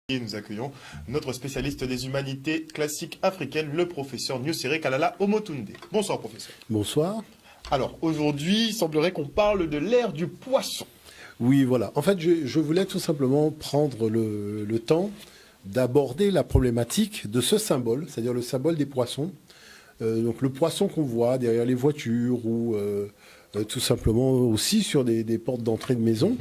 Et nous accueillons notre spécialiste des humanités classiques africaines, le professeur Nusere Kalala Omotunde. Bonsoir professeur. Bonsoir. Alors aujourd'hui, il semblerait qu'on parle de l'ère du poisson. Oui, voilà. En fait, je voulais tout simplement prendre le temps d'aborder la problématique de ce symbole, c'est-à-dire le symbole des poissons. Donc le poisson qu'on voit derrière les voitures ou tout simplement aussi sur des portes d'entrée de maison.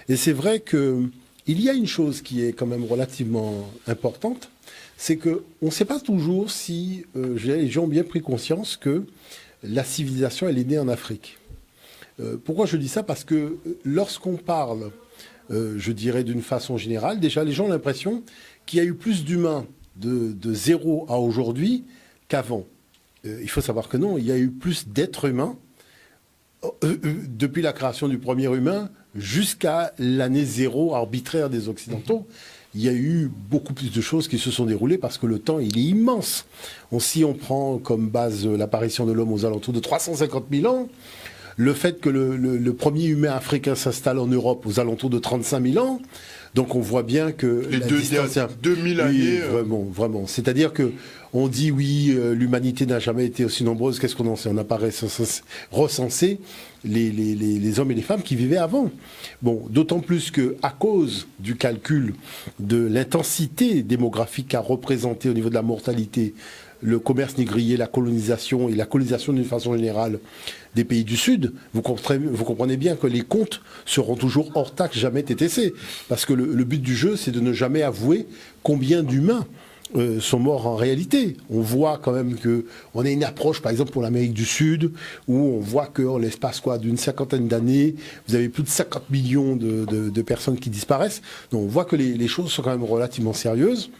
Et c'est vrai que il y a une chose qui est quand même relativement importante, c'est qu'on ne sait pas toujours si les gens ont bien pris conscience que la civilisation, elle est née en Afrique. Pourquoi je dis ça? Parce que lorsqu'on parle, je dirais d'une façon générale, déjà les gens ont l'impression qu'il y a eu plus d'humains de zéro à aujourd'hui qu'avant. Il faut savoir que non, il y a eu plus d'êtres humains depuis la création du premier humain jusqu'à l'année zéro arbitraire des Occidentaux. Il y a eu beaucoup plus de choses qui se sont déroulées parce que le temps, il est immense. Si on prend comme base l'apparition de l'homme aux alentours de 350 000 ans, le fait que le premier humain africain s'installe en Europe aux alentours de 35 000 ans, donc on voit bien que les la deux, distance... 2000 années... Vraiment. C'est-à-dire que on dit oui, l'humanité n'a jamais été aussi nombreuse. Qu'est-ce qu'on en sait? On n'a pas recensé les hommes et les femmes qui vivaient avant. Bon, d'autant plus que à cause du calcul de l'intensité démographique qu'a représenté au niveau de la mortalité le commerce négrier, la colonisation et la colonisation d'une façon générale des pays du Sud, vous comprenez bien que les comptes seront toujours hors taxe, jamais TTC. Parce que le but du jeu, c'est de ne jamais avouer combien d'humains sont morts en réalité. On voit quand même qu'on a une approche, par exemple, pour l'Amérique du Sud, où on voit qu'en l'espace d'une cinquantaine d'années, vous avez plus de 50 millions de personnes qui disparaissent. Donc on voit que les choses sont quand même relativement sérieuses.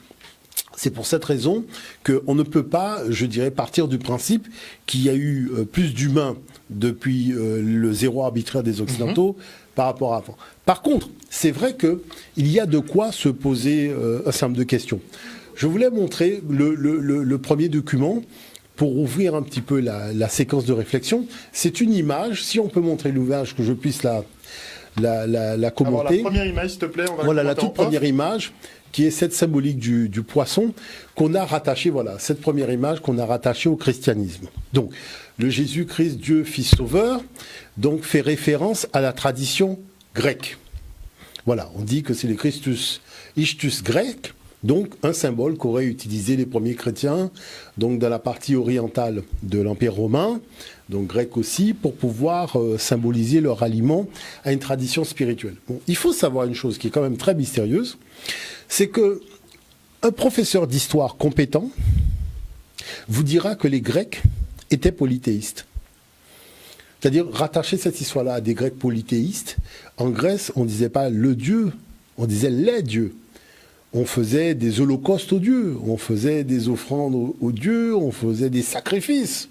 C'est pour cette raison qu'on ne peut pas, je dirais, partir du principe qu'il y a eu plus d'humains depuis le zéro arbitraire des Occidentaux par rapport à avant. Par contre, c'est vrai qu'il y a de quoi se poser un certain nombre de questions. Je voulais montrer le premier document pour ouvrir un petit peu la séquence de réflexion. C'est une image, si on peut montrer l'ouvrage, que je puisse la commenter. Alors la première image, s'il te plaît. On va voilà la toute première image, qui est cette symbolique du poisson qu'on a rattaché, voilà, cette première image qu'on a rattachée au christianisme. Donc, le Jésus-Christ, Dieu, Fils Sauveur, donc fait référence à la tradition grecque. Voilà, on dit que c'est le Christus Ichtus grec, donc un symbole qu'auraient utilisé les premiers chrétiens, donc dans la partie orientale de l'Empire romain, donc grec aussi, pour pouvoir symboliser leur aliment à une tradition spirituelle. Bon, il faut savoir une chose qui est quand même très mystérieuse, c'est que un professeur d'histoire compétent vous dira que les Grecs étaient polythéistes. C'est-à-dire rattacher cette histoire-là à des Grecs polythéistes. En Grèce, on ne disait pas le Dieu, on disait les dieux. On faisait des holocaustes aux dieux, on faisait des offrandes aux dieux, on faisait des sacrifices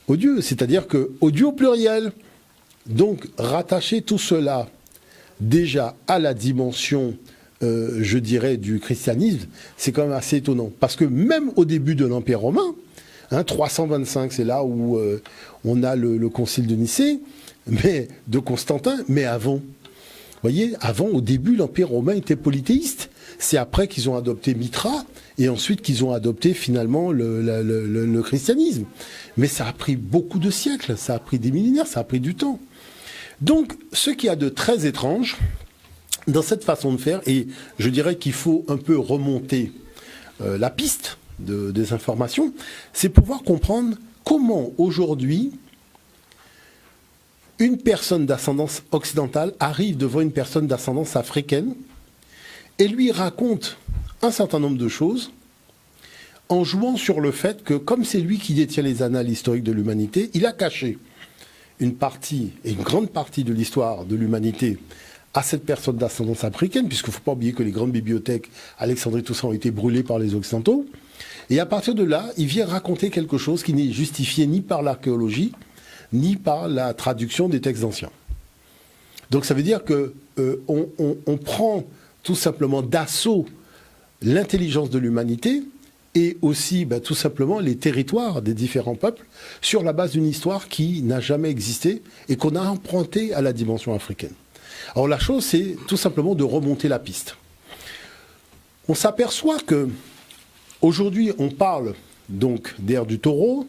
aux dieux, c'est-à-dire aux dieux au pluriel. Donc, rattacher tout cela déjà à la dimension, je dirais, du christianisme, c'est quand même assez étonnant. Parce que même au début de l'Empire romain, 325, c'est là où on a le concile de Nicée, de Constantin, mais avant. Vous voyez, avant, au début, l'Empire romain était polythéiste. C'est après qu'ils ont adopté Mitra et ensuite qu'ils ont adopté finalement le christianisme. Mais ça a pris beaucoup de siècles, ça a pris des millénaires, ça a pris du temps. Donc, ce qu'il y a de très étrange dans cette façon de faire, et je dirais qu'il faut un peu remonter la piste des informations, c'est pouvoir comprendre comment aujourd'hui une personne d'ascendance occidentale arrive devant une personne d'ascendance africaine et lui raconte un certain nombre de choses en jouant sur le fait que, comme c'est lui qui détient les annales historiques de l'humanité, il a caché une partie, et une grande partie de l'histoire de l'humanité à cette personne d'ascendance africaine, puisqu'il ne faut pas oublier que les grandes bibliothèques, Alexandrie, tout ça, ont été brûlées par les Occidentaux. Et à partir de là, il vient raconter quelque chose qui n'est justifié ni par l'archéologie, ni par la traduction des textes anciens. Donc ça veut dire que on prend tout simplement d'assaut l'intelligence de l'humanité et aussi tout simplement les territoires des différents peuples sur la base d'une histoire qui n'a jamais existé et qu'on a empruntée à la dimension africaine. Alors la chose, c'est tout simplement de remonter la piste. On s'aperçoit que aujourd'hui, on parle donc d'ère du taureau,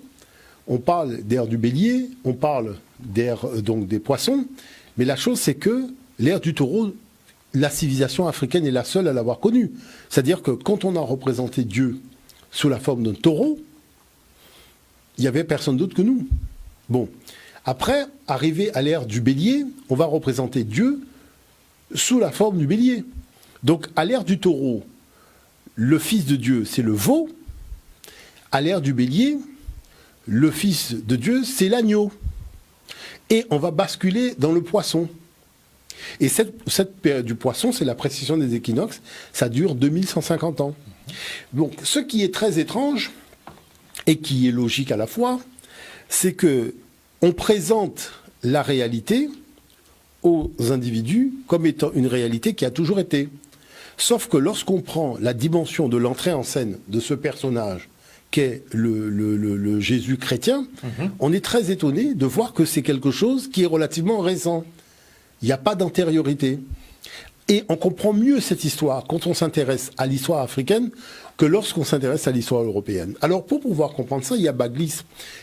on parle d'ère du bélier, on parle d'ère donc des poissons, mais la chose, c'est que l'ère du taureau, la civilisation africaine est la seule à l'avoir connue. C'est-à-dire que quand on a représenté Dieu sous la forme d'un taureau, il n'y avait personne d'autre que nous. Bon. Après, arrivé à l'ère du bélier, on va représenter Dieu sous la forme du bélier. Donc, à l'ère du taureau, le fils de Dieu, c'est le veau. À l'ère du bélier, le fils de Dieu, c'est l'agneau. Et on va basculer dans le poisson. Et cette période du poisson, c'est la précision des équinoxes, ça dure 2150 ans. Donc, ce qui est très étrange, et qui est logique à la fois, c'est que on présente la réalité aux individus comme étant une réalité qui a toujours été. Sauf que lorsqu'on prend la dimension de l'entrée en scène de ce personnage qu'est le Jésus chrétien, on est très étonné de voir que c'est quelque chose qui est relativement récent. Il n'y a pas d'antériorité. Et on comprend mieux cette histoire quand on s'intéresse à l'histoire africaine que lorsqu'on s'intéresse à l'histoire européenne. Alors pour pouvoir comprendre ça, il y a Baglis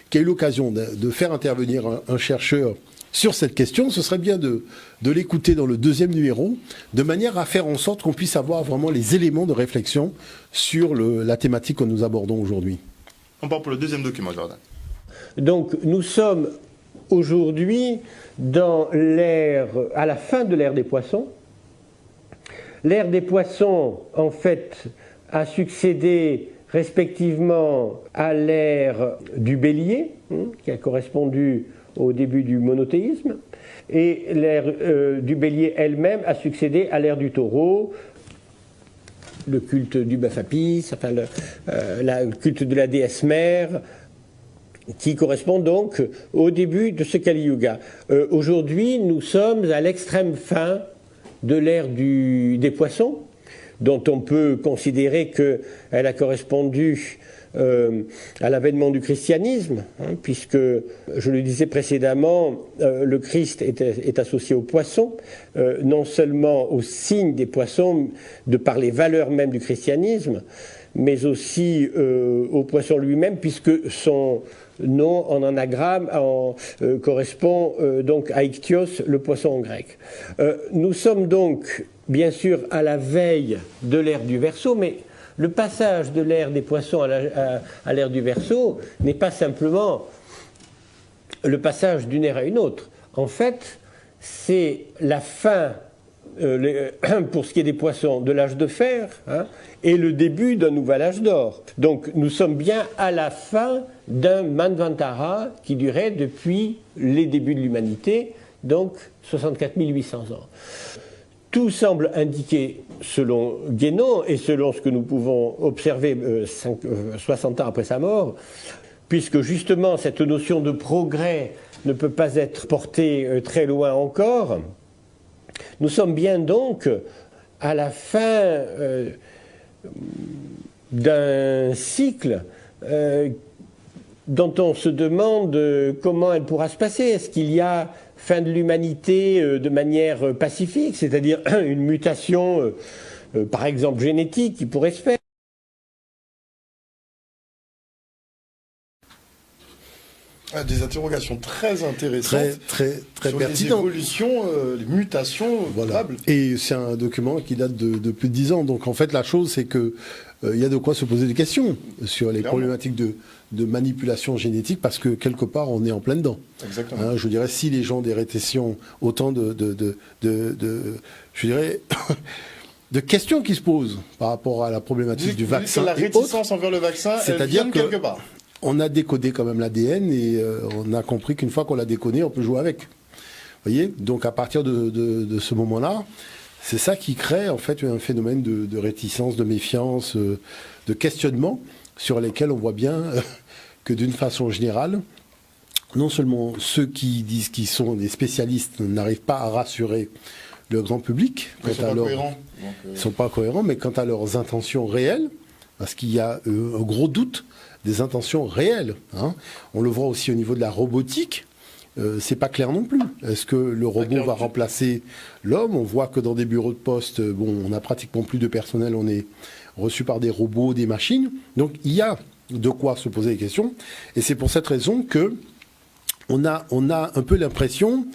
qui a eu l'occasion de faire intervenir un chercheur sur cette question. Ce serait bien de l'écouter dans le deuxième numéro, de manière à faire en sorte qu'on puisse avoir vraiment les éléments de réflexion sur la thématique que nous abordons aujourd'hui. On part pour le deuxième document, Jordan. Donc nous sommes aujourd'hui dans l'ère, à la fin de l'ère des poissons. L'ère des poissons, en fait, a succédé respectivement à l'ère du bélier, qui a correspondu au début du monothéisme, et l'ère du bélier elle-même a succédé à l'ère du taureau, le culte du bœuf Apis, enfin le culte de la déesse mère, qui correspond donc au début de ce Kali Yuga. Aujourd'hui, nous sommes à l'extrême fin de l'ère des poissons, dont on peut considérer qu'elle a correspondu à l'avènement du christianisme, puisque, je le disais précédemment, le Christ est associé aux poissons, non seulement au signe des poissons, de par les valeurs même du christianisme, mais aussi au poisson lui-même, puisque son nom en anagramme correspond donc à ichthyios, le poisson en grec. Nous sommes donc, bien sûr, à la veille de l'ère du Verseau, mais le passage de l'ère des poissons à l'ère du Verseau n'est pas simplement le passage d'une ère à une autre. En fait, c'est la fin, pour ce qui est des poissons, de l'âge de fer, et le début d'un nouvel âge d'or. Donc nous sommes bien à la fin d'un Manvantara qui durait depuis les débuts de l'humanité, donc 64 800 ans. Tout semble indiquer, selon Guénon et selon ce que nous pouvons observer 60 ans après sa mort, puisque justement cette notion de progrès ne peut pas être portée très loin encore, nous sommes bien donc à la fin d'un cycle dont on se demande comment elle pourra se passer. Est-ce qu'il y a fin de l'humanité de manière pacifique, c'est-à-dire une mutation, par exemple génétique, qui pourrait se faire? Des interrogations très intéressantes, très sur pertinentes. les évolutions, les mutations probables. Et c'est un document qui date de plus de 10 ans. Donc en fait, la chose, c'est que il y a de quoi se poser des questions sur les problématiques de manipulation génétique, parce que quelque part, on est en plein dedans. Exactement. Je dirais, si les gens des rétictions, autant je dirais, de questions qui se posent par rapport à la problématique du vaccin. La réticence envers le vaccin, c'est-à-dire quelque part. On a décodé quand même l'ADN et on a compris qu'une fois qu'on l'a décodé, on peut jouer avec. voyez, donc à partir de ce moment-là, c'est ça qui crée en fait un phénomène de réticence, de méfiance, de questionnement, sur lesquels on voit bien que d'une façon générale, non seulement ceux qui disent qu'ils sont des spécialistes n'arrivent pas à rassurer le grand public, Ils ils ne sont pas cohérents, mais quant à leurs intentions réelles, parce qu'il y a un gros doute des intentions réelles. Hein. On le voit aussi au niveau de la robotique. C'est pas clair non plus. Est-ce que le robot va remplacer l'homme? On voit que dans des bureaux de poste, on n'a pratiquement plus de personnel, on est reçu par des robots, des machines. Donc il y a de quoi se poser des questions. Et c'est pour cette raison que on a un peu l'impression,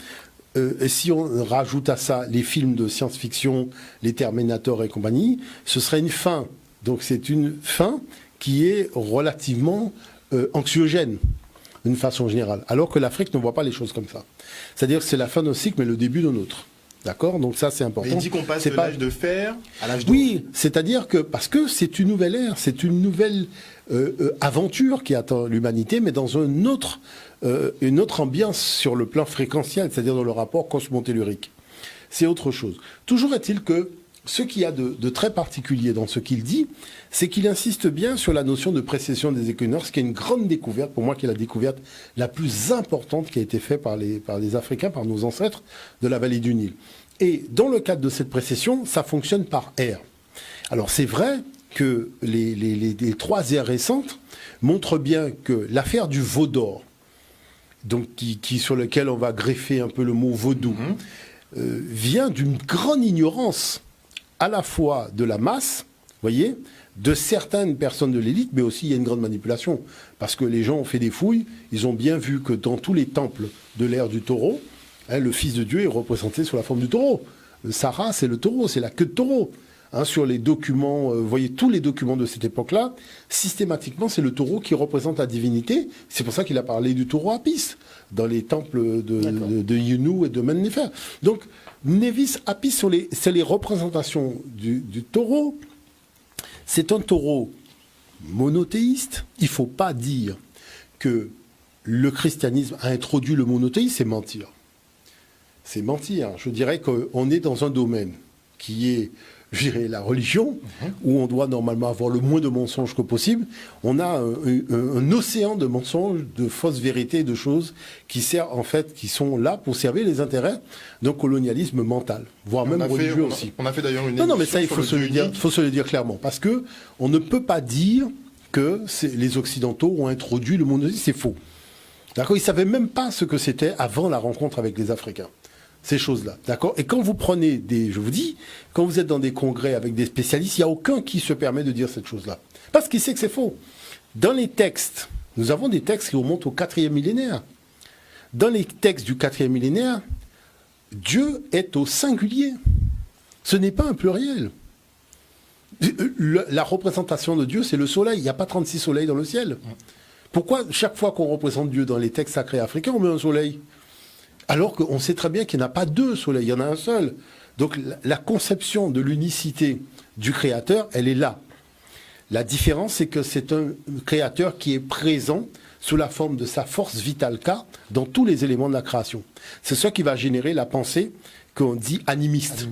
et si on rajoute à ça les films de science-fiction, les Terminator et compagnie, ce serait une fin. Donc c'est une fin qui est relativement anxiogène, d'une façon générale. Alors que l'Afrique ne voit pas les choses comme ça. C'est-à-dire que c'est la fin d'un cycle, mais le début d'un autre. D'accord? Donc ça, c'est important. Il dit qu'on passe de l'âge de fer à l'âge d'or. Oui, c'est-à-dire que, parce que c'est une nouvelle ère, c'est une nouvelle aventure qui attend l'humanité, mais dans une autre ambiance sur le plan fréquentiel, c'est-à-dire dans le rapport cosmotellurique. C'est autre chose. Toujours est-il que ce qu'il y a de très particulier dans ce qu'il dit, c'est qu'il insiste bien sur la notion de précession des équinoxes, qui est une grande découverte, pour moi, qui est la découverte la plus importante qui a été faite par les Africains, par nos ancêtres de la vallée du Nil. Et dans le cadre de cette précession, ça fonctionne par ère. Alors c'est vrai que les 3 ères récentes montrent bien que l'affaire du veau d'or, donc sur lequel on va greffer un peu le mot vaudou, vient d'une grande ignorance à la fois de la masse, voyez, de certaines personnes de l'élite, mais aussi il y a une grande manipulation. Parce que les gens ont fait des fouilles, ils ont bien vu que dans tous les temples de l'ère du taureau, le Fils de Dieu est représenté sous la forme du taureau. Sarah, c'est le taureau, c'est la queue de taureau. Sur les documents, vous voyez, tous les documents de cette époque-là, systématiquement, c'est le taureau qui représente la divinité. C'est pour ça qu'il a parlé du taureau Apis, dans les temples de Yunu et de Mennefer. Donc, Nevis Apis, c'est les représentations du taureau. C'est un taureau monothéiste. Il ne faut pas dire que le christianisme a introduit le monothéisme, c'est mentir. C'est mentir. Je dirais qu'on est dans un domaine qui est, je dirais, la religion, où on doit normalement avoir le moins de mensonges que possible. On a un océan de mensonges, de fausses vérités, de choses qui servent, en fait, qui sont là pour servir les intérêts d'un colonialisme mental, voire même religieux aussi. On a fait d'ailleurs une Non, mais ça, il faut se le dire clairement, parce que on ne peut pas dire que les Occidentaux ont introduit le monothéisme, c'est faux. D'accord? Ils ne savaient même pas ce que c'était avant la rencontre avec les Africains. Ces choses-là, d'accord? Et quand vous prenez je vous dis, quand vous êtes dans des congrès avec des spécialistes, il n'y a aucun qui se permet de dire cette chose-là. Parce qu'il sait que c'est faux. Dans les textes, nous avons des textes qui remontent au 4e millénaire. Dans les textes du 4e millénaire, Dieu est au singulier. Ce n'est pas un pluriel. La représentation de Dieu, c'est le soleil. Il n'y a pas 36 soleils dans le ciel. Pourquoi, chaque fois qu'on représente Dieu dans les textes sacrés africains, on met un soleil ? Alors qu'on sait très bien qu'il n'y en a pas 2 soleils, il y en a un seul. Donc la conception de l'unicité du Créateur, elle est là. La différence, c'est que c'est un Créateur qui est présent sous la forme de sa force vitale K dans tous les éléments de la création. C'est ça qui va générer la pensée qu'on dit animiste.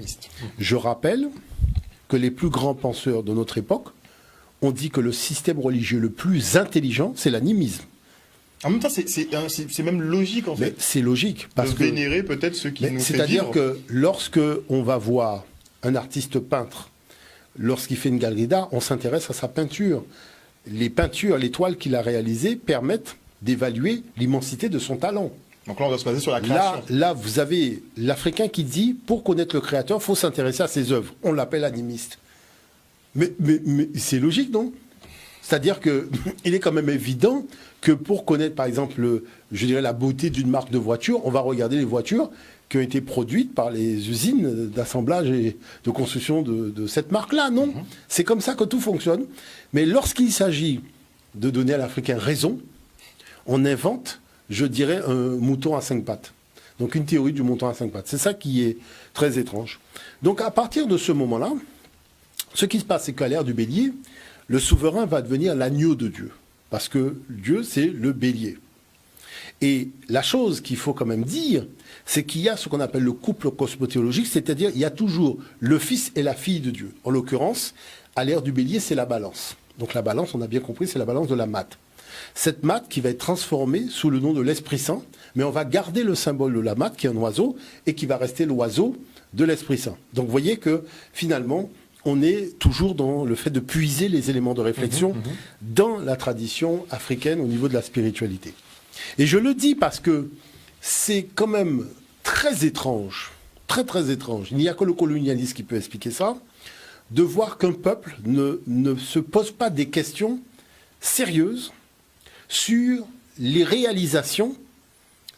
Je rappelle que les plus grands penseurs de notre époque ont dit que le système religieux le plus intelligent, c'est l'animisme. En même temps, c'est même logique, en fait. Mais c'est logique. Parce de vénérer peut-être ceux qui nous fait vivre. C'est-à-dire que lorsque on va voir un artiste peintre, lorsqu'il fait une galerie d'art, on s'intéresse à sa peinture. Les peintures, les toiles qu'il a réalisées permettent d'évaluer l'immensité de son talent. Donc là, on doit se baser sur la création. Là, vous avez l'Africain qui dit, pour connaître le Créateur, il faut s'intéresser à ses œuvres. On l'appelle animiste. Mais c'est logique, non ? C'est-à-dire qu'il est quand même évident que pour connaître, par exemple, je dirais la beauté d'une marque de voiture, on va regarder les voitures qui ont été produites par les usines d'assemblage et de construction de cette marque-là, non ? C'est comme ça que tout fonctionne. Mais lorsqu'il s'agit de donner à l'Africain raison, on invente, je dirais, un mouton à 5 pattes. Donc une théorie du mouton à 5 pattes. C'est ça qui est très étrange. Donc à partir de ce moment-là, ce qui se passe, c'est qu'à l'ère du bélier, le souverain va devenir l'agneau de Dieu. Parce que Dieu, c'est le bélier. Et la chose qu'il faut quand même dire, c'est qu'il y a ce qu'on appelle le couple cosmothéologique, c'est-à-dire il y a toujours le fils et la fille de Dieu. En l'occurrence, à l'ère du bélier, c'est la balance. Donc la balance, on a bien compris, c'est la balance de la matte. Cette matte qui va être transformée sous le nom de l'Esprit Saint, mais on va garder le symbole de la matte, qui est un oiseau, et qui va rester l'oiseau de l'Esprit Saint. Donc vous voyez que finalement, on est toujours dans le fait de puiser les éléments de réflexion dans la tradition africaine au niveau de la spiritualité. Et je le dis parce que c'est quand même très étrange, très très étrange, il n'y a que le colonialisme qui peut expliquer ça, de voir qu'un peuple ne se pose pas des questions sérieuses sur les réalisations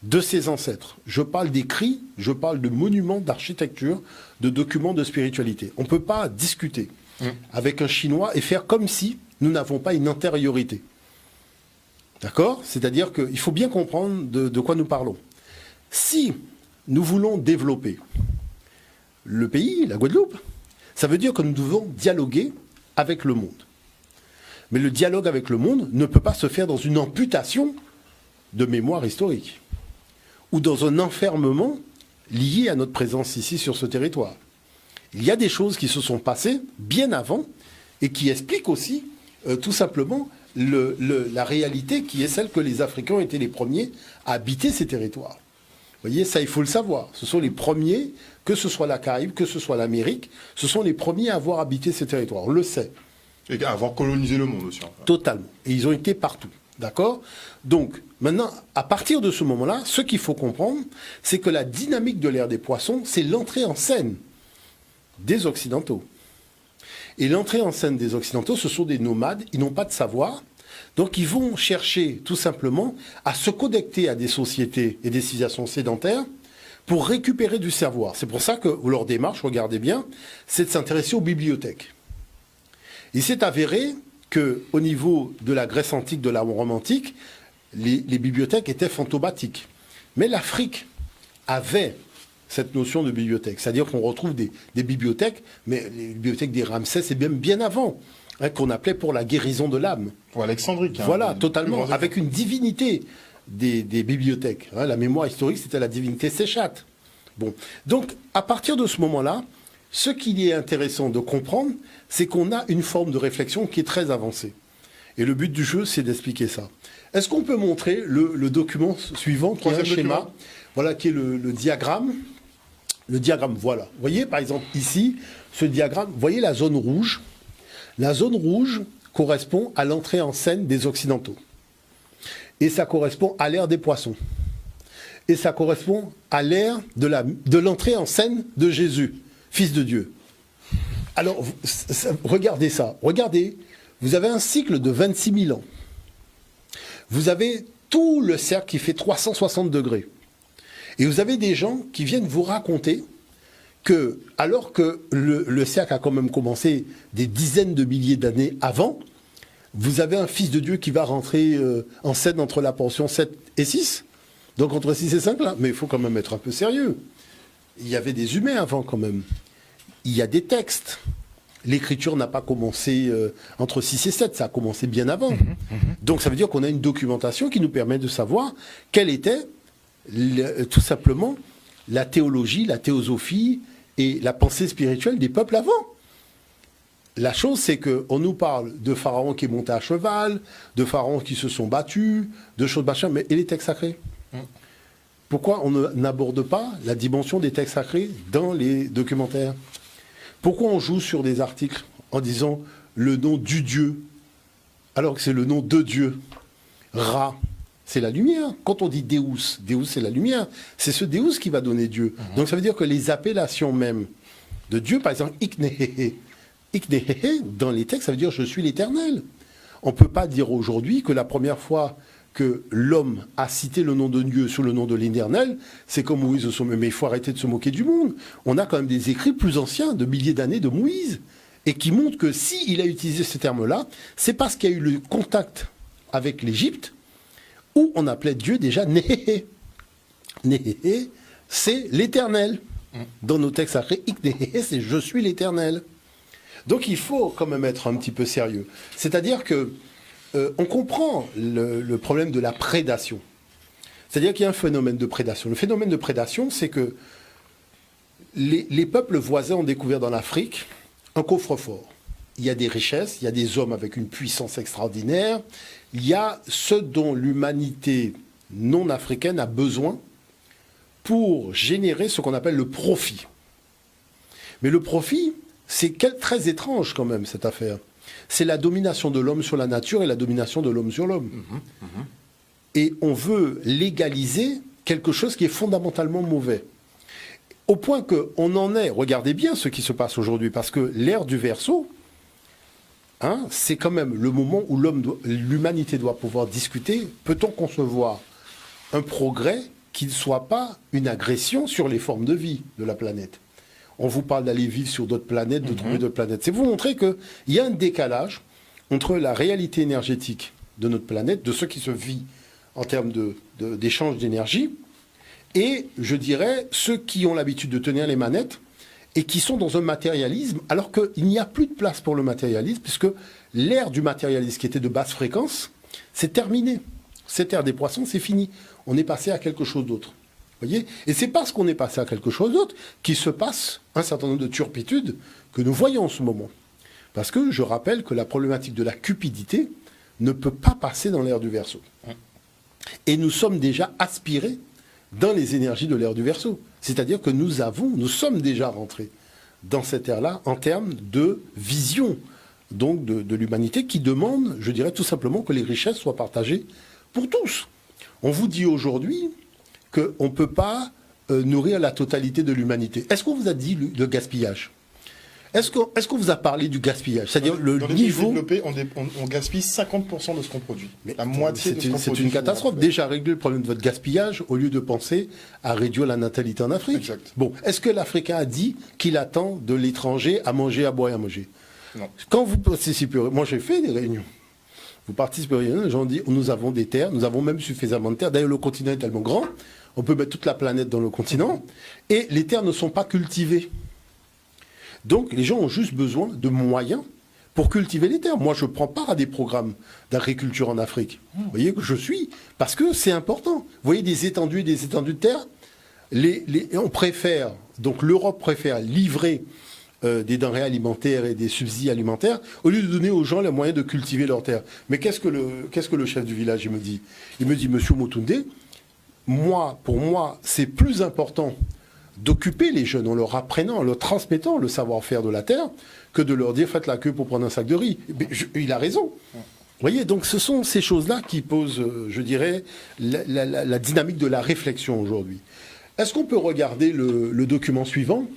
de ses ancêtres. Je parle d'écrits, je parle de monuments d'architecture, de documents de spiritualité. On ne peut pas discuter avec un Chinois et faire comme si nous n'avons pas une antériorité. D'accord ? C'est-à-dire qu'il faut bien comprendre de quoi nous parlons. Si nous voulons développer le pays, la Guadeloupe, ça veut dire que nous devons dialoguer avec le monde. Mais le dialogue avec le monde ne peut pas se faire dans une amputation de mémoire historique ou dans un enfermement lié à notre présence ici sur ce territoire. Il y a des choses qui se sont passées bien avant et qui expliquent aussi tout simplement la réalité qui est celle que les Africains ont été les premiers à habiter ces territoires. Vous voyez, ça il faut le savoir. Ce sont les premiers, que ce soit la Caraïbe, que ce soit l'Amérique, ce sont les premiers à avoir habité ces territoires. On le sait. Et à avoir colonisé le monde aussi. Enfin. Totalement. Et ils ont été partout. D'accord ? Donc, maintenant, à partir de ce moment-là, ce qu'il faut comprendre, c'est que la dynamique de l'ère des poissons, c'est l'entrée en scène des Occidentaux. Et l'entrée en scène des Occidentaux, ce sont des nomades, ils n'ont pas de savoir, donc ils vont chercher tout simplement à se connecter à des sociétés et des civilisations sédentaires pour récupérer du savoir. C'est pour ça que leur démarche, regardez bien, c'est de s'intéresser aux bibliothèques. Il s'est avéré qu'au niveau de la Grèce antique, de la Rome antique, les bibliothèques étaient fantomatiques. Mais l'Afrique avait cette notion de bibliothèque. C'est-à-dire qu'on retrouve des bibliothèques, mais les bibliothèques des Ramsès, c'est bien avant, qu'on appelait pour la guérison de l'âme. Pour alexandrique. Voilà, totalement, avec une divinité des bibliothèques. La mémoire historique, c'était la divinité Séchat. Bon. Donc, à partir de ce moment-là, ce qu'il est intéressant de comprendre, c'est qu'on a une forme de réflexion qui est très avancée. Et le but du jeu, c'est d'expliquer ça. Est-ce qu'on peut montrer le document suivant, qui est un schéma, voilà, qui est le diagramme. Le diagramme, voilà. Vous voyez, par exemple, ici, ce diagramme, vous voyez la zone rouge. La zone rouge correspond à l'entrée en scène des Occidentaux. Et ça correspond à l'ère des poissons. Et ça correspond à l'ère de l'entrée en scène de Jésus, Fils de Dieu. Alors, regardez ça. Regardez, vous avez un cycle de 26 000 ans. Vous avez tout le cercle qui fait 360 degrés. Et vous avez des gens qui viennent vous raconter que, alors que le cercle a quand même commencé des dizaines de milliers d'années avant, vous avez un Fils de Dieu qui va rentrer en scène entre la portion 7 et 6. Donc entre 6 et 5 là. Mais il faut quand même être un peu sérieux. Il y avait des humains avant quand même. Il y a des textes. L'écriture n'a pas commencé entre 6 et 7, ça a commencé bien avant. Donc ça veut dire qu'on a une documentation qui nous permet de savoir quelle était tout simplement la théologie, la théosophie et la pensée spirituelle des peuples avant. La chose, c'est qu'on nous parle de pharaons qui montaient à cheval, de pharaons qui se sont battus, de choses machin, mais et les textes sacrés ? Pourquoi on n'aborde pas la dimension des textes sacrés dans les documentaires ? Pourquoi on joue sur des articles en disant le nom du Dieu, alors que c'est le nom de Dieu ? Ra, c'est la lumière. Quand on dit Deus, Deus c'est la lumière. C'est ce Deus qui va donner Dieu. Donc ça veut dire que les appellations même de Dieu, par exemple, Iknehehe, Iknehehe, dans les textes, ça veut dire je suis l'Éternel. On ne peut pas dire aujourd'hui que la première fois que l'homme a cité le nom de Dieu sous le nom de l'Éternel, c'est comme Moïse au sommet. Mais il faut arrêter de se moquer du monde. On a quand même des écrits plus anciens, de milliers d'années de Moïse, et qui montrent que s'il a utilisé ce terme-là, c'est parce qu'il y a eu le contact avec l'Égypte, où on appelait Dieu déjà Néhéhé. Néhéhé, c'est l'Éternel. Dans nos textes sacrés, Iknéhéhé, c'est je suis l'Éternel. Donc il faut quand même être un petit peu sérieux. C'est-à-dire que on comprend le problème de la prédation. C'est-à-dire qu'il y a un phénomène de prédation. Le phénomène de prédation, c'est que les peuples voisins ont découvert dans l'Afrique un coffre-fort. Il y a des richesses, il y a des hommes avec une puissance extraordinaire, il y a ce dont l'humanité non africaine a besoin pour générer ce qu'on appelle le profit. Mais le profit, c'est très étrange quand même, cette affaire. C'est la domination de l'homme sur la nature et la domination de l'homme sur l'homme. Et on veut légaliser quelque chose qui est fondamentalement mauvais. Au point qu'on en est, regardez bien ce qui se passe aujourd'hui, parce que l'ère du Verseau, c'est quand même le moment où l'humanité doit pouvoir discuter. Peut-on concevoir un progrès qui ne soit pas une agression sur les formes de vie de la planète? On vous parle d'aller vivre sur d'autres planètes, de trouver d'autres planètes. C'est vous montrer qu'il y a un décalage entre la réalité énergétique de notre planète, de ce qui se vit en termes d'échange d'énergie, et, je dirais, ceux qui ont l'habitude de tenir les manettes et qui sont dans un matérialisme, alors qu'il n'y a plus de place pour le matérialisme, puisque l'ère du matérialisme qui était de basse fréquence, c'est terminé. Cette ère des poissons, c'est fini. On est passé à quelque chose d'autre. Voyez ? Et c'est parce qu'on est passé à quelque chose d'autre qu'il se passe un certain nombre de turpitudes que nous voyons en ce moment. Parce que je rappelle que la problématique de la cupidité ne peut pas passer dans l'ère du Verseau. Et nous sommes déjà aspirés dans les énergies de l'ère du Verseau. C'est-à-dire que nous sommes déjà rentrés dans cette ère-là en termes de vision donc de l'humanité qui demande, je dirais tout simplement, que les richesses soient partagées pour tous. On vous dit aujourd'hui qu'on ne peut pas nourrir la totalité de l'humanité. Est-ce qu'on vous a dit le gaspillage ? Est-ce qu'on vous a parlé du gaspillage ? C'est-à-dire le dans les niveau... pays développés, on gaspille 50% de ce qu'on produit. Mais la moitié de ce qu'on produit. C'est une catastrophe. Déjà, régler le problème de votre gaspillage au lieu de penser à réduire la natalité en Afrique. Exact. Bon, est-ce que l'Africain a dit qu'il attend de l'étranger à manger, à boire et à manger ? Non. Quand vous participez... Moi, j'ai fait des réunions. Vous participez aux réunions, les gens disent, nous avons des terres, nous avons même suffisamment de terres. D'ailleurs, le continent est tellement grand, on peut mettre toute la planète dans le continent, et les terres ne sont pas cultivées. Donc, les gens ont juste besoin de moyens pour cultiver les terres. Moi, je prends part à des programmes d'agriculture en Afrique. Vous voyez que je suis, parce que c'est important. Vous voyez des étendues et des étendues de terre. On préfère, donc l'Europe préfère livrer des denrées alimentaires et des subsides alimentaires au lieu de donner aux gens les moyens de cultiver leurs terres. Mais qu'est-ce que le chef du village il me dit ? Il me dit, Monsieur Motoundé, pour moi, c'est plus important d'occuper les jeunes en leur apprenant, en leur transmettant le savoir-faire de la terre, que de leur dire faites la queue pour prendre un sac de riz. Mais il a raison. Vous voyez, donc ce sont ces choses-là qui posent, je dirais, la dynamique de la réflexion aujourd'hui. Est-ce qu'on peut regarder le document suivant ?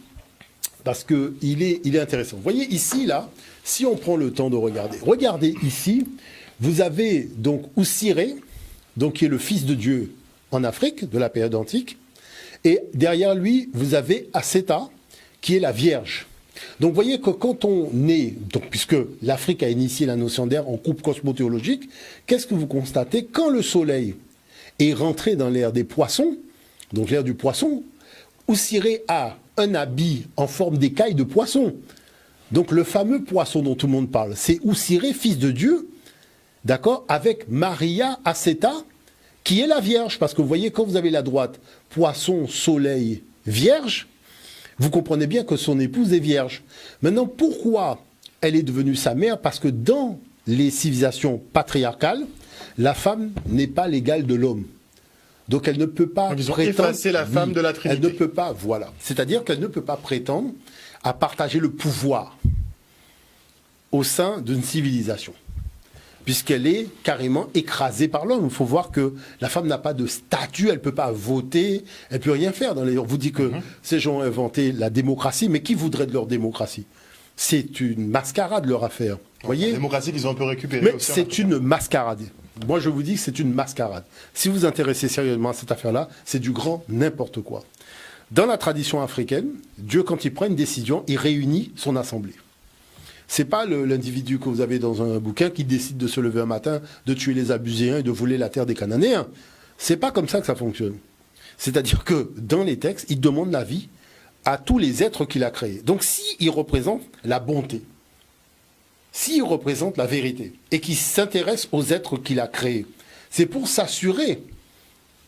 Parce qu'il est intéressant. Vous voyez ici, là, si on prend le temps de regarder. Regardez ici, vous avez donc Oussiré, donc qui est le fils de Dieu en Afrique, de la période antique. Et derrière lui, vous avez Asséta, qui est la Vierge. Donc vous voyez que quand on est, donc, puisque l'Afrique a initié la notion d'air en coupe cosmothéologique, qu'est-ce que vous constatez ? Quand le Soleil est rentré dans l'ère des poissons, donc l'ère du poisson, Oussiré a un habit en forme d'écaille de poisson. Donc le fameux poisson dont tout le monde parle, c'est Oussiré, fils de Dieu, d'accord, avec Maria Asséta, qui est la Vierge. Parce que vous voyez, quand vous avez la droite, poisson, soleil, vierge, vous comprenez bien que son épouse est vierge. Maintenant, pourquoi elle est devenue sa mère ? Parce que dans les civilisations patriarcales, la femme n'est pas l'égale de l'homme. Donc elle ne peut pas Donc ils ont prétendre... effacé la femme de la Trinité. Elle ne peut pas, voilà. C'est-à-dire qu'elle ne peut pas prétendre à partager le pouvoir au sein d'une civilisation, puisqu'elle est carrément écrasée par l'homme. Il faut voir que la femme n'a pas de statut, elle ne peut pas voter, elle ne peut rien faire. On vous dit que ces gens ont inventé la démocratie, mais qui voudrait de leur démocratie ? C'est une mascarade leur affaire. Voyez ? La démocratie qu'ils ont un peu récupérée. Mais aussi, c'est une mascarade. Moi, je vous dis que c'est une mascarade. Si vous vous intéressez sérieusement à cette affaire-là, c'est du grand n'importe quoi. Dans la tradition africaine, Dieu, quand il prend une décision, il réunit son assemblée. C'est pas l'individu que vous avez dans un bouquin qui décide de se lever un matin, de tuer les Abuséens et de voler la terre des Cananéens. C'est pas comme ça que ça fonctionne. C'est-à-dire que dans les textes, il demande l'avis à tous les êtres qu'il a créés. Donc s'il représente la bonté, s'il représente la vérité et qu'il s'intéresse aux êtres qu'il a créés, c'est pour s'assurer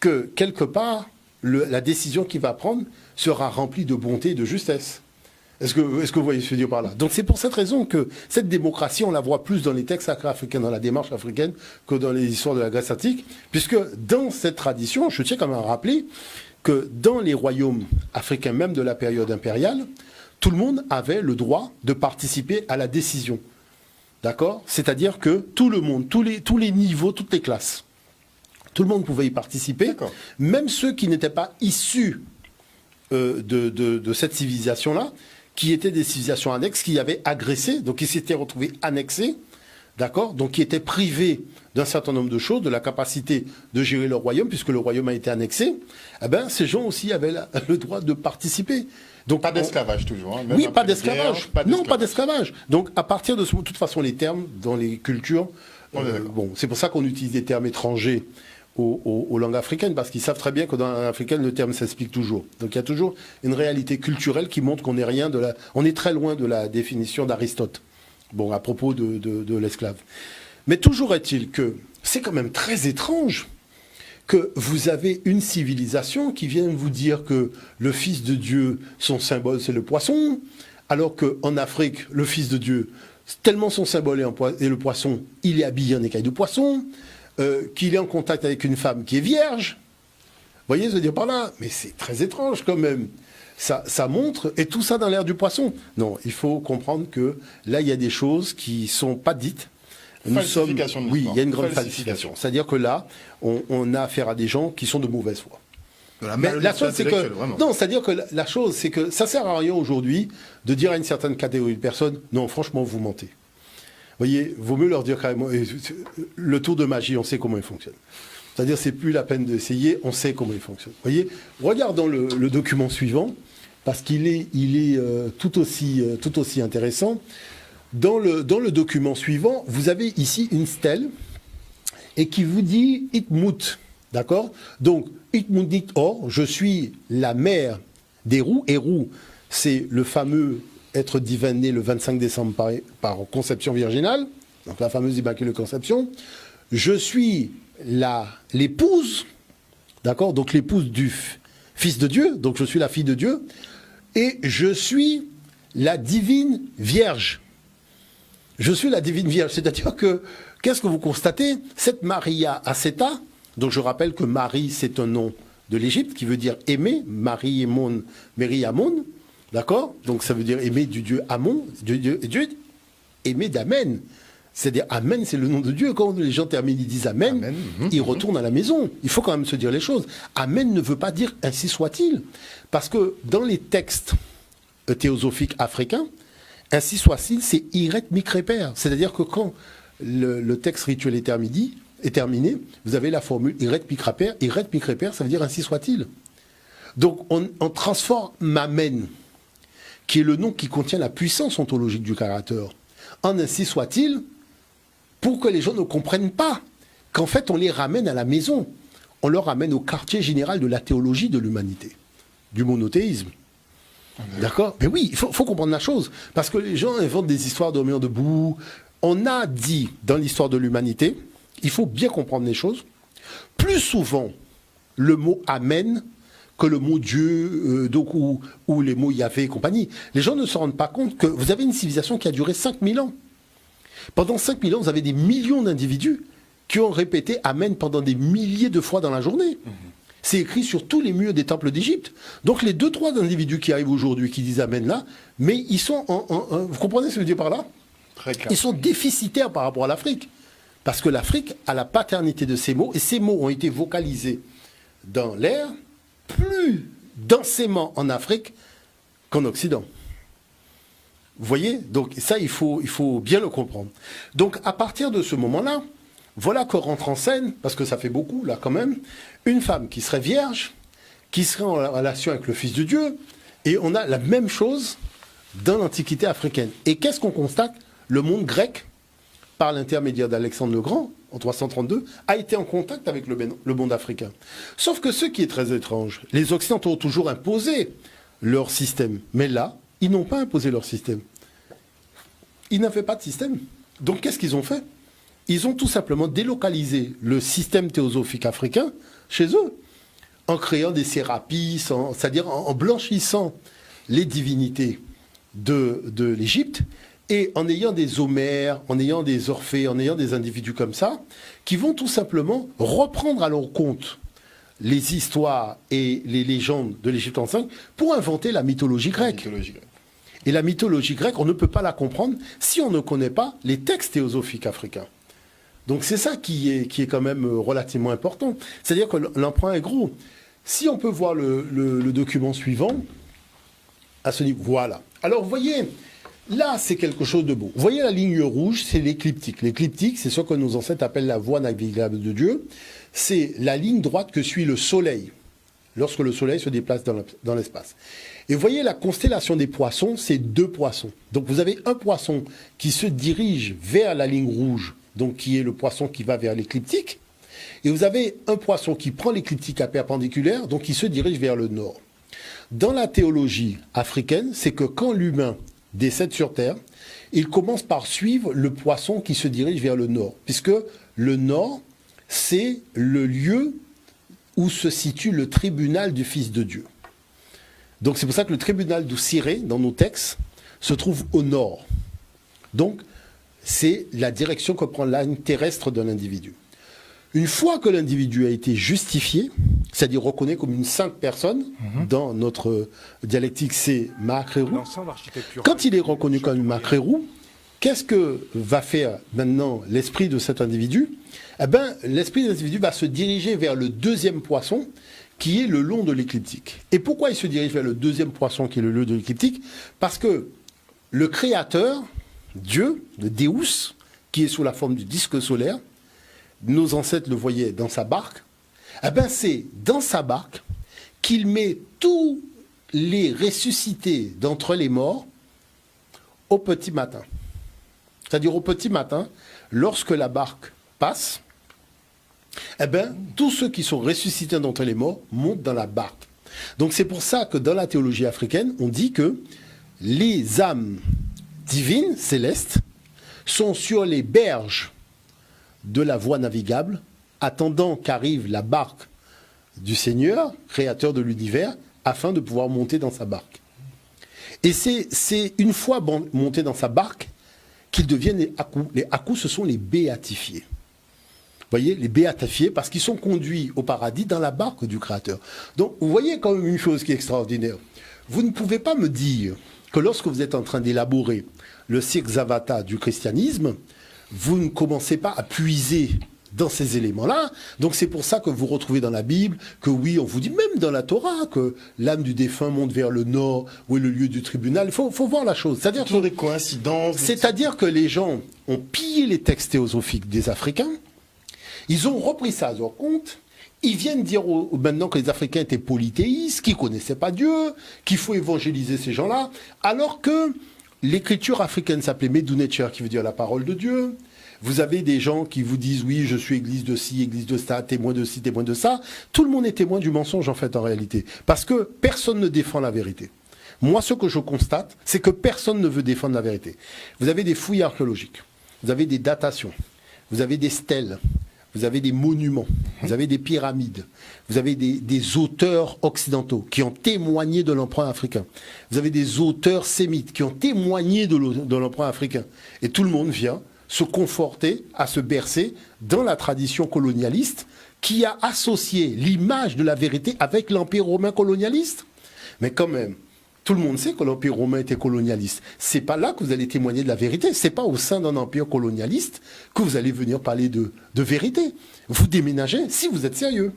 que, quelque part, la décision qu'il va prendre sera remplie de bonté et de justesse. Est-ce que vous voyez ce que je veux dire par là? Donc c'est pour cette raison que cette démocratie, on la voit plus dans les textes africains, dans la démarche africaine, que dans les histoires de la Grèce antique, puisque dans cette tradition, je tiens quand même à rappeler que dans les royaumes africains, même de la période impériale, tout le monde avait le droit de participer à la décision. D'accord? C'est-à-dire que tout le monde, tous les niveaux, toutes les classes, tout le monde pouvait y participer, même ceux qui n'étaient pas issus de cette civilisation-là, qui étaient des civilisations annexes, qui avaient agressé, donc qui s'étaient retrouvés annexés, d'accord, donc qui étaient privés d'un certain nombre de choses, de la capacité de gérer leur royaume, puisque le royaume a été annexé, eh ben, ces gens aussi avaient le droit de participer. Donc, pas d'esclavage toujours. Hein, oui, pas d'esclavage. Non, pas d'esclavage. Donc, à partir de ce moment, de toute façon, les termes dans les cultures, bon, c'est pour ça qu'on utilise des termes étrangers aux langues africaines, parce qu'ils savent très bien que dans la langue africaine, le terme s'explique toujours. Donc il y a toujours une réalité culturelle qui montre qu'on n'est on est très loin de la définition d'Aristote, bon, à propos de l'esclave. Mais toujours est-il que c'est quand même très étrange que vous avez une civilisation qui vient vous dire que le Fils de Dieu, son symbole, c'est le poisson, alors qu'en Afrique, le Fils de Dieu, tellement son symbole est le poisson, il est habillé en écaille de poisson, qu'il est en contact avec une femme qui est vierge. Vous voyez, je veux dire par là, mais c'est très étrange quand même. Ça montre, et tout ça dans l'ère du poisson. Non, il faut comprendre que là, il y a des choses qui ne sont pas dites. Oui, il y a une grande falsification. C'est-à-dire que là, on a affaire à des gens qui sont de mauvaise foi. Mais la chose, c'est que non, c'est-à-dire que la chose, c'est que ça sert à rien aujourd'hui de dire à une certaine catégorie de personnes, non, franchement, vous mentez. Vous voyez, vaut mieux leur dire carrément, le tour de magie, on sait comment il fonctionne. C'est-à-dire, c'est plus la peine d'essayer, on sait comment il fonctionne. Vous voyez, regardons le document suivant, parce qu'il est tout aussi intéressant. Dans le document suivant, vous avez ici une stèle, et qui vous dit Itmut, d'accord? Donc, Itmut dit Or, je suis la mère d'Héru. Héru, c'est le fameux être divin né le 25 décembre par conception virginale, donc la fameuse Immaculée Conception. Je suis l'épouse, d'accord, donc l'épouse du Fils de Dieu, donc je suis la fille de Dieu, et je suis la divine Vierge. Je suis la divine Vierge, c'est-à-dire que, qu'est-ce que vous constatez? Cette Maria Aseta, donc je rappelle que Marie, c'est un nom de l'Égypte, qui veut dire aimer, Marie Amon, Mary Amon, d'accord? Donc ça veut dire aimer du Dieu Amon, Dieu aimer d'Amen. C'est-à-dire Amen, c'est le nom de Dieu. Quand les gens terminent, ils disent Amen, ils retournent à la maison. Il faut quand même se dire les choses. Amen ne veut pas dire ainsi soit-il. Parce que dans les textes théosophiques africains, ainsi soit-il, c'est Iret Mikreper. C'est-à-dire que quand le texte rituel est terminé, vous avez la formule Iret Mikreper. Iret Mikreper, ça veut dire ainsi soit-il. Donc on transforme Amen, qui est le nom qui contient la puissance ontologique du créateur, en ainsi soit-il, pour que les gens ne comprennent pas qu'en fait on les ramène à la maison, on leur ramène au quartier général de la théologie de l'humanité, du monothéisme. D'accord? Mais oui, il faut comprendre la chose, parce que les gens inventent des histoires dormir debout. On a dit dans l'histoire de l'humanité, il faut bien comprendre les choses, plus souvent le mot Amen que le mot Dieu, ou les mots Yahvé et compagnie. Les gens ne se rendent pas compte que vous avez une civilisation qui a duré 5000 ans. Pendant 5000 ans, vous avez des millions d'individus qui ont répété Amen pendant des milliers de fois dans la journée. C'est écrit sur tous les murs des temples d'Égypte. Donc les 2-3 individus qui arrivent aujourd'hui, qui disent Amen là, mais ils sont vous comprenez ce que je veux dire par là? Très clair. Ils sont déficitaires par rapport à l'Afrique. Parce que l'Afrique a la paternité de ces mots, et ces mots ont été vocalisés dans l'air plus densément en Afrique qu'en Occident. Vous voyez? Donc ça, il faut bien le comprendre. Donc à partir de ce moment-là, voilà que rentre en scène, parce que ça fait beaucoup là quand même, une femme qui serait vierge, qui serait en relation avec le Fils de Dieu, et on a la même chose dans l'Antiquité africaine. Et qu'est-ce qu'on constate? Le monde grec, par l'intermédiaire d'Alexandre le Grand, en 332, a été en contact avec le monde africain. Sauf que ce qui est très étrange, les Occidentaux ont toujours imposé leur système. Mais là, ils n'ont pas imposé leur système. Ils n'avaient pas de système. Donc qu'est-ce qu'ils ont fait? Ils ont tout simplement délocalisé le système théosophique africain chez eux. en créant des sérapies, c'est-à-dire en blanchissant les divinités de l'Égypte, et en ayant des Homères, en ayant des Orphées, en ayant des individus comme ça, qui vont tout simplement reprendre à leur compte les histoires et les légendes de l'Égypte ancienne pour inventer la mythologie grecque. Et la mythologie grecque, on ne peut pas la comprendre si on ne connaît pas les textes théosophiques africains. Donc c'est ça qui est quand même relativement important. C'est-à-dire que l'emprunt est gros. Si on peut voir le document suivant, à ce niveau, voilà. Alors vous voyez, là c'est quelque chose de beau. Vous voyez la ligne rouge, c'est l'écliptique. L'écliptique, c'est ce que nos ancêtres appellent la voie navigable de Dieu. C'est la ligne droite que suit le soleil, lorsque le soleil se déplace dans l'espace. Et vous voyez la constellation des poissons, c'est 2 poissons. Donc vous avez un poisson qui se dirige vers la ligne rouge, donc qui est le poisson qui va vers l'écliptique. Et vous avez un poisson qui prend l'écliptique à perpendiculaire, donc qui se dirige vers le nord. Dans la théologie africaine, c'est que quand l'humain décède sur Terre, il commence par suivre le poisson qui se dirige vers le nord, puisque le nord, c'est le lieu où se situe le tribunal du Fils de Dieu. Donc c'est pour ça que le tribunal d'Oussiré, dans nos textes, se trouve au nord. Donc c'est la direction que prend l'âme terrestre de l'individu. Une fois que l'individu a été justifié, c'est-à-dire reconnu comme une sainte personne, dans notre dialectique c'est Makrérou, quand il est reconnu comme une Makrérou, qu'est-ce que va faire maintenant l'esprit de cet individu? Eh bien, l'esprit de l'individu va se diriger vers le 2e poisson, qui est le long de l'écliptique. Et pourquoi il se dirige vers le 2e poisson, qui est le long de l'écliptique? Parce que le Créateur, Dieu, le Deus, qui est sous la forme du disque solaire, nos ancêtres le voyaient dans sa barque, eh bien c'est dans sa barque qu'il met tous les ressuscités d'entre les morts au petit matin. C'est-à-dire au petit matin, lorsque la barque passe, eh bien, tous ceux qui sont ressuscités d'entre les morts montent dans la barque. Donc c'est pour ça que dans la théologie africaine, on dit que les âmes divines, célestes, sont sur les berges de la voie navigable, attendant qu'arrive la barque du Seigneur, créateur de l'univers, afin de pouvoir monter dans sa barque. Et c'est une fois monté dans sa barque qu'ils deviennent les Hakou. Les Hakou, ce sont les béatifiés. Vous voyez, les béatifiés, parce qu'ils sont conduits au paradis dans la barque du Créateur. Donc, vous voyez quand même une chose qui est extraordinaire. Vous ne pouvez pas me dire que lorsque vous êtes en train d'élaborer le Sir Zavata du christianisme, vous ne commencez pas à puiser dans ces éléments-là. Donc c'est pour ça que vous retrouvez dans la Bible que oui, on vous dit même dans la Torah que l'âme du défunt monte vers le nord, où est le lieu du tribunal. Il faut voir la chose. C'est-à-dire toujours des coïncidences. C'est-à-dire que les gens ont pillé les textes théosophiques des Africains, ils ont repris ça à leur compte, ils viennent dire maintenant que les Africains étaient polythéistes, qu'ils ne connaissaient pas Dieu, qu'il faut évangéliser ces gens-là, alors que l'écriture africaine s'appelait Medunetcher, qui veut dire la parole de Dieu. Vous avez des gens qui vous disent, oui, je suis église de ci, église de ça, témoin de ci, témoin de ça. Tout le monde est témoin du mensonge, en fait, en réalité. Parce que personne ne défend la vérité. Moi, ce que je constate, c'est que personne ne veut défendre la vérité. Vous avez des fouilles archéologiques, vous avez des datations, vous avez des stèles, vous avez des monuments, vous avez des pyramides, vous avez des auteurs occidentaux qui ont témoigné de l'emprunt africain. Vous avez des auteurs sémites qui ont témoigné de l'emprunt africain. Et tout le monde vient se conforter, à se bercer dans la tradition colonialiste qui a associé l'image de la vérité avec l'Empire romain colonialiste. Mais quand même, tout le monde sait que l'Empire romain était colonialiste. C'est pas là que vous allez témoigner de la vérité. C'est pas au sein d'un empire colonialiste que vous allez venir parler de vérité. Vous déménagez si vous êtes sérieux.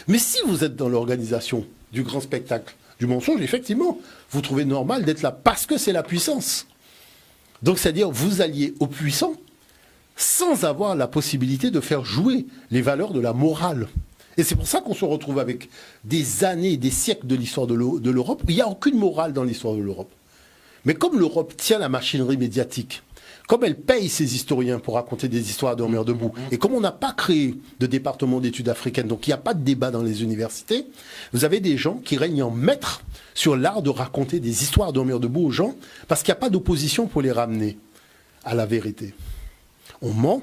Mais si vous êtes dans l'organisation du grand spectacle du mensonge, effectivement, vous trouvez normal d'être là parce que c'est la puissance. Donc, c'est-à-dire, vous alliez aux puissants sans avoir la possibilité de faire jouer les valeurs de la morale. Et c'est pour ça qu'on se retrouve avec des années, des siècles de l'histoire de l'Europe. Il n'y a aucune morale dans l'histoire de l'Europe. Mais comme l'Europe tient la machinerie médiatique, comme elle paye ses historiens pour raconter des histoires à dormir debout, et comme on n'a pas créé de département d'études africaines, donc il n'y a pas de débat dans les universités, vous avez des gens qui règnent en maître sur l'art de raconter des histoires à dormir debout aux gens, parce qu'il n'y a pas d'opposition pour les ramener à la vérité. On ment,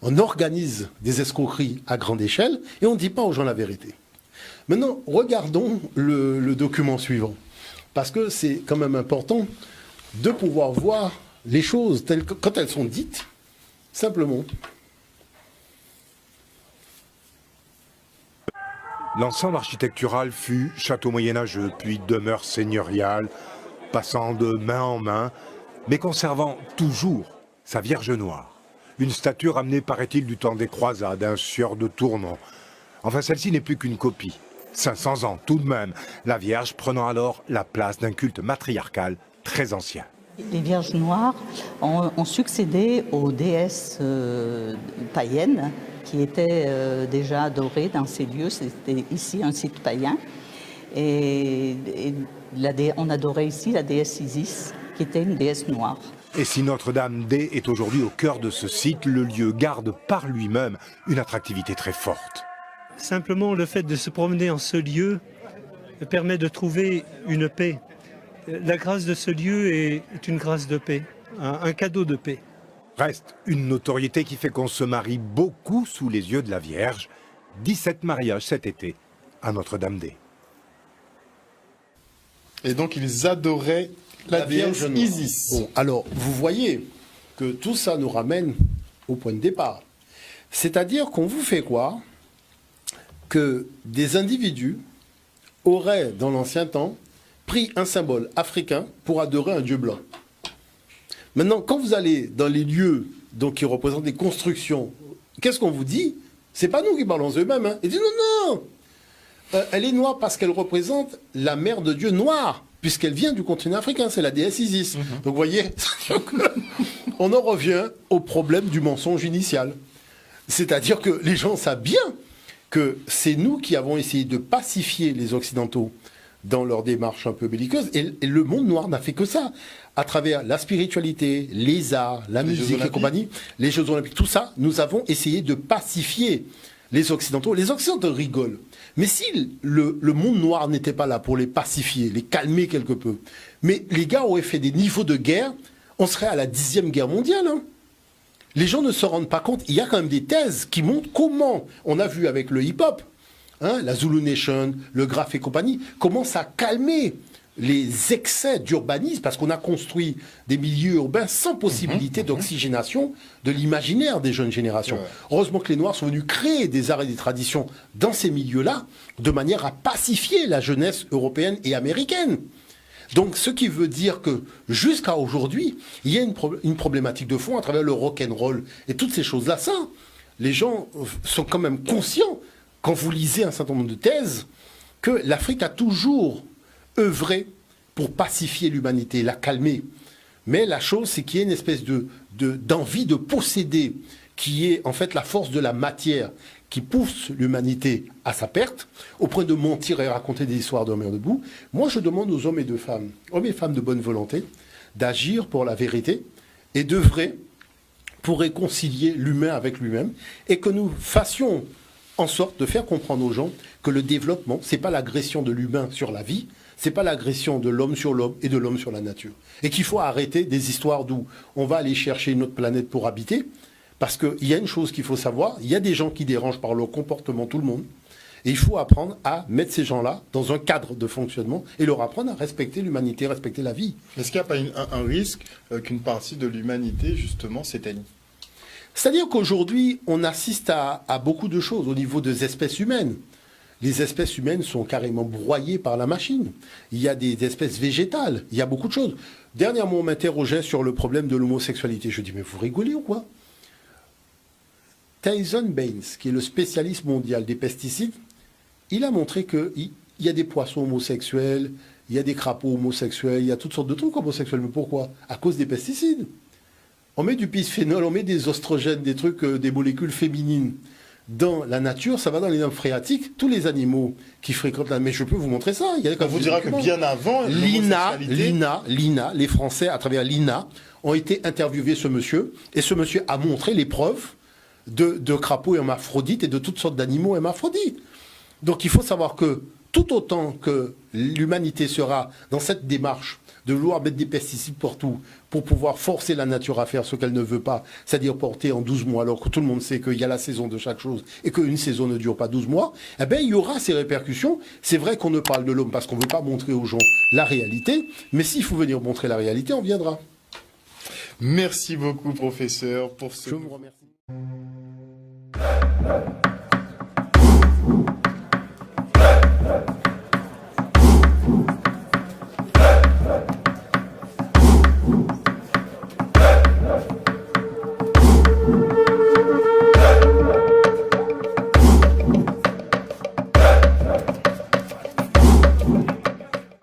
on organise des escroqueries à grande échelle, et on ne dit pas aux gens la vérité. Maintenant, regardons le document suivant, parce que c'est quand même important de pouvoir voir les choses quand elles sont dites, simplement. L'ensemble architectural fut château moyenâgeux, puis demeure seigneuriale, passant de main en main, mais conservant toujours sa Vierge Noire. Une statue ramenée, paraît-il, du temps des croisades, un sieur de Tournon. Enfin, celle-ci n'est plus qu'une copie. 500 ans tout de même, la Vierge prenant alors la place d'un culte matriarcal très ancien. Les Vierges Noires ont succédé aux déesses païennes qui étaient déjà adorées dans ces lieux. C'était ici un site païen. Et on adorait ici la déesse Isis, qui était une déesse noire. Et si Notre-Dame-des est aujourd'hui au cœur de ce site, le lieu garde par lui-même une attractivité très forte. Simplement, le fait de se promener en ce lieu permet de trouver une paix. La grâce de ce lieu est une grâce de paix, un cadeau de paix. Reste une notoriété qui fait qu'on se marie beaucoup sous les yeux de la Vierge. 17 mariages cet été à Notre-Dame-des. Et donc ils adoraient la Vierge déesse Noire. Isis. Bon, alors, vous voyez que tout ça nous ramène au point de départ. C'est-à-dire qu'on vous fait croire que des individus auraient, dans l'ancien temps, pris un symbole africain pour adorer un dieu blanc. Maintenant, quand vous allez dans les lieux donc, qui représentent des constructions, qu'est-ce qu'on vous dit? C'est pas nous qui parlons eux-mêmes. Hein. Ils disent non, elle est noire parce qu'elle représente la mère de Dieu noire, puisqu'elle vient du continent africain, c'est la déesse Isis. Donc vous voyez, on en revient au problème du mensonge initial. C'est-à-dire que les gens savent bien que c'est nous qui avons essayé de pacifier les Occidentaux dans leur démarche un peu belliqueuse, et le monde noir n'a fait que ça, à travers la spiritualité, les arts, la musique et compagnie, les Jeux Olympiques, tout ça, nous avons essayé de pacifier les Occidentaux. Les Occidentaux rigolent. Mais si le monde noir n'était pas là pour les pacifier, les calmer quelque peu, mais les gars auraient fait des niveaux de guerre, on serait à la 10e guerre mondiale. Hein. Les gens ne se rendent pas compte. Il y a quand même des thèses qui montrent comment, on a vu avec le hip-hop, hein, la Zulu Nation, le graphe et compagnie, comment ça a calmé les excès d'urbanisme, parce qu'on a construit des milieux urbains sans possibilité d'oxygénation de l'imaginaire des jeunes générations. Ouais. Heureusement que les Noirs sont venus créer des arts et des traditions dans ces milieux-là, de manière à pacifier la jeunesse européenne et américaine. Donc, ce qui veut dire que, jusqu'à aujourd'hui, il y a une problématique de fond à travers le rock'n'roll et toutes ces choses-là. Ça, les gens sont quand même conscients, quand vous lisez un certain nombre de thèses, que l'Afrique a toujours œuvré pour pacifier l'humanité, la calmer. Mais la chose, c'est qu'il y a une espèce d'envie de posséder, qui est en fait la force de la matière, qui pousse l'humanité à sa perte, au point de mentir et raconter des histoires d'hommes et debout. Moi, je demande aux hommes et femmes de bonne volonté, d'agir pour la vérité et d'œuvrer pour réconcilier l'humain avec lui-même, et que nous fassions en sorte de faire comprendre aux gens que le développement, c'est pas l'agression de l'humain sur la vie, c'est pas l'agression de l'homme sur l'homme et de l'homme sur la nature. Et qu'il faut arrêter des histoires d'où on va aller chercher une autre planète pour habiter, parce qu'il y a une chose qu'il faut savoir, il y a des gens qui dérangent par leur comportement tout le monde, et il faut apprendre à mettre ces gens-là dans un cadre de fonctionnement et leur apprendre à respecter l'humanité, respecter la vie. Est-ce qu'il n'y a pas un risque qu'une partie de l'humanité, justement, s'éteigne ? C'est-à-dire qu'aujourd'hui, on assiste à beaucoup de choses au niveau des espèces humaines. Les espèces humaines sont carrément broyées par la machine. Il y a des espèces végétales, il y a beaucoup de choses. Dernièrement, on m'interrogeait sur le problème de l'homosexualité. Je dis, mais vous rigolez ou quoi ? Tyson Baynes, qui est le spécialiste mondial des pesticides, il a montré qu'il y a des poissons homosexuels, il y a des crapauds homosexuels, il y a toutes sortes de trucs homosexuels. Mais pourquoi ? À cause des pesticides. On met du bisphénol, on met des oestrogènes, des trucs, des molécules féminines dans la nature, ça va dans les nappes phréatiques. Tous les animaux qui fréquentent la... Mais je peux vous montrer ça. On vous dira que bien avant... L'INA, les Français, à travers l'INA, ont été interviewés ce monsieur, et ce monsieur a montré les preuves de crapauds hermaphrodites et de toutes sortes d'animaux hermaphrodites. Donc il faut savoir que tout autant que l'humanité sera dans cette démarche de vouloir mettre des pesticides partout pour pouvoir forcer la nature à faire ce qu'elle ne veut pas, c'est-à-dire porter en 12 mois, alors que tout le monde sait qu'il y a la saison de chaque chose et qu'une saison ne dure pas 12 mois, eh bien, il y aura ces répercussions. C'est vrai qu'on ne parle de l'homme parce qu'on ne veut pas montrer aux gens la réalité, mais s'il faut venir montrer la réalité, on viendra. Merci beaucoup, professeur, pour ce... Je vous remercie.